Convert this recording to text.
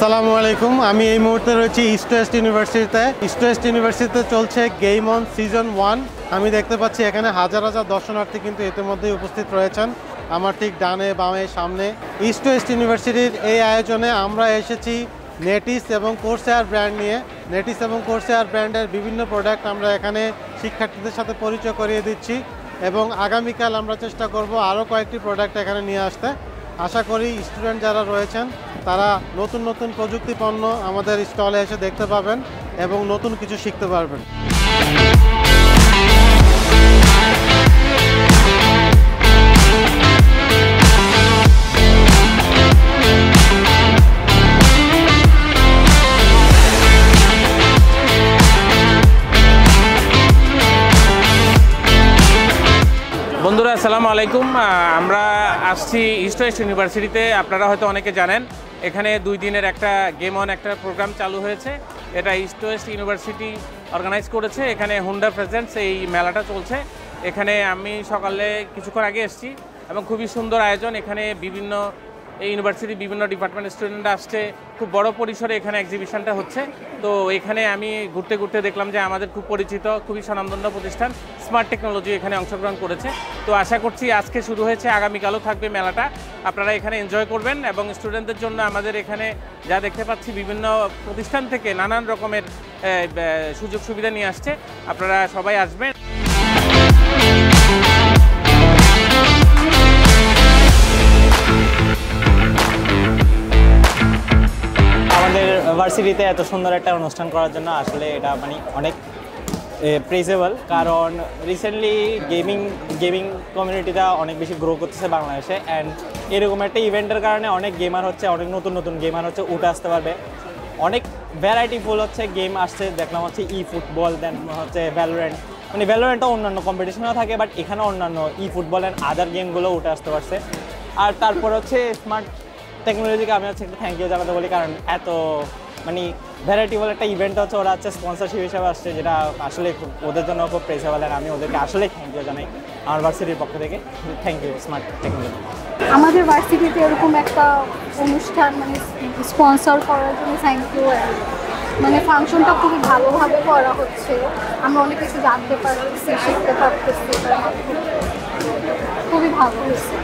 আসসালামু আলাইকুম। আমি এই মুহূর্তে রয়েছি ইস্ট ওয়েস্ট ইউনিভার্সিটিতে। ইস্ট ওয়েস্ট ইউনিভার্সিটিতে চলছে গেম অন সিজন 1। আমি দেখতে পাচ্ছি এখানে হাজার হাজার দর্শনার্থী কিন্তু ইতিমধ্যেই উপস্থিত রয়েছেন। আমার ঠিক ডানে বামে সামনে ইস্ট ওয়েস্ট ইউনিভার্সিটির এই আয়োজনে আমরা এসেছি নেটিস এবং কোর্সেয়ার ব্র্যান্ড নিয়ে। নেটিস এবং কোর্সেয়ার ব্র্যান্ডের বিভিন্ন প্রোডাক্ট আমরা এখানে শিক্ষার্থীদের সাথে পরিচয় করিয়ে দিচ্ছি এবং আগামীকাল আমরা চেষ্টা করব আরও কয়েকটি প্রোডাক্ট এখানে নিয়ে আসতে। আশা করি স্টুডেন্ট যারা রয়েছেন তারা নতুন নতুন প্রযুক্তি পণ্য আমাদের স্টলে এসে দেখতে পাবেন এবং নতুন কিছু শিখতে পারবেন। বন্ধুরা আসসালামু আলাইকুম। আমরা আসছি ইস্ট ওয়েস্ট ইউনিভার্সিটিতে। আপনারা হয়তো অনেকে জানেন এখানে 2 দিনের একটা গেম অন একটা প্রোগ্রাম চালু হয়েছে। এটা ইস্ট ওয়েস্ট ইউনিভার্সিটি অর্গানাইজ করেছে। এখানে হুন্ডা প্রেজেন্টস এই মেলাটা চলছে। এখানে আমি সকালে কিছুক্ষণ আগে এসেছি এবং খুবই সুন্দর আয়োজন। এখানে বিভিন্ন এই ইউনিভার্সিটির বিভিন্ন ডিপার্টমেন্টের স্টুডেন্টরা আসছে। খুব বড় পরিসরে এখানে এক্সিবিশনটা হচ্ছে। তো এখানে আমি ঘুরতে ঘুরতে দেখলাম যে আমাদের খুব পরিচিত খুবই স্বনামধন্য প্রতিষ্ঠান স্মার্ট টেকনোলজি এখানে অংশগ্রহণ করেছে। তো আশা করছি আজকে শুরু হয়েছে, আগামীকালও থাকবে মেলাটা। আপনারা এখানে এনজয় করবেন এবং স্টুডেন্টদের জন্য আমাদের এখানে যা দেখতে পাচ্ছি বিভিন্ন প্রতিষ্ঠান থেকে নানান রকমের সুযোগ সুবিধা নিয়ে আসছে। আপনারা সবাই আসবেন। আমাদের ভার্সিটিতে এত সুন্দর একটা অনুষ্ঠান করার জন্য আসলে এটা মানে অনেক প্রেজেবল, কারণ রিসেন্টলি গেমিং কমিউনিটিটা অনেক বেশি গ্রো করতেছে বাংলাদেশে। অ্যান্ড এরকম একটা ইভেন্টের কারণে অনেক গেমার হচ্ছে, অনেক নতুন নতুন গেমার হচ্ছে উঠে আসতে পারবে। অনেক ভ্যারাইটিফুল হচ্ছে গেম আসছে, দেখলাম হচ্ছে ফুটবল, দেন হচ্ছে ভ্যালোরেন্ট। মানে ভ্যালোরেন্টও অন্যান্য কম্পিটিশনও থাকে, বাট এখানে অন্যান্য ফুটবল অ্যান্ড আদার গেমগুলো উঠে আসতে পারছে। আর তারপর হচ্ছে স্মার্ট টেকনোলজিকে আমি হচ্ছে একটু থ্যাংক ইউ জানাতে বলি, কারণ এত মানে ভ্যারাইটিবল একটা ইভেন্ট হচ্ছে ওরা হচ্ছে স্পন্সরশিপ হিসেবে আসছে, যেটা আসলে খুব ওদের জন্য খুব প্রেসেবল। আর আমি ওদেরকে আসলে থ্যাংক ইউ জানাই আমার ভার্সিটির পক্ষ থেকে। Thank you smart technology. আমাদের ভার্সিটিতে এরকম একটা অনুষ্ঠান মানে স্পন্সর করার জন্য থ্যাংক ইউ। মানে ফাংশনটা খুবই ভালোভাবে করা হচ্ছে, আমরা অনেক কিছু জানতে পারতেছি, শিখতে পারতেছি, খুবই ভালো হয়েছে।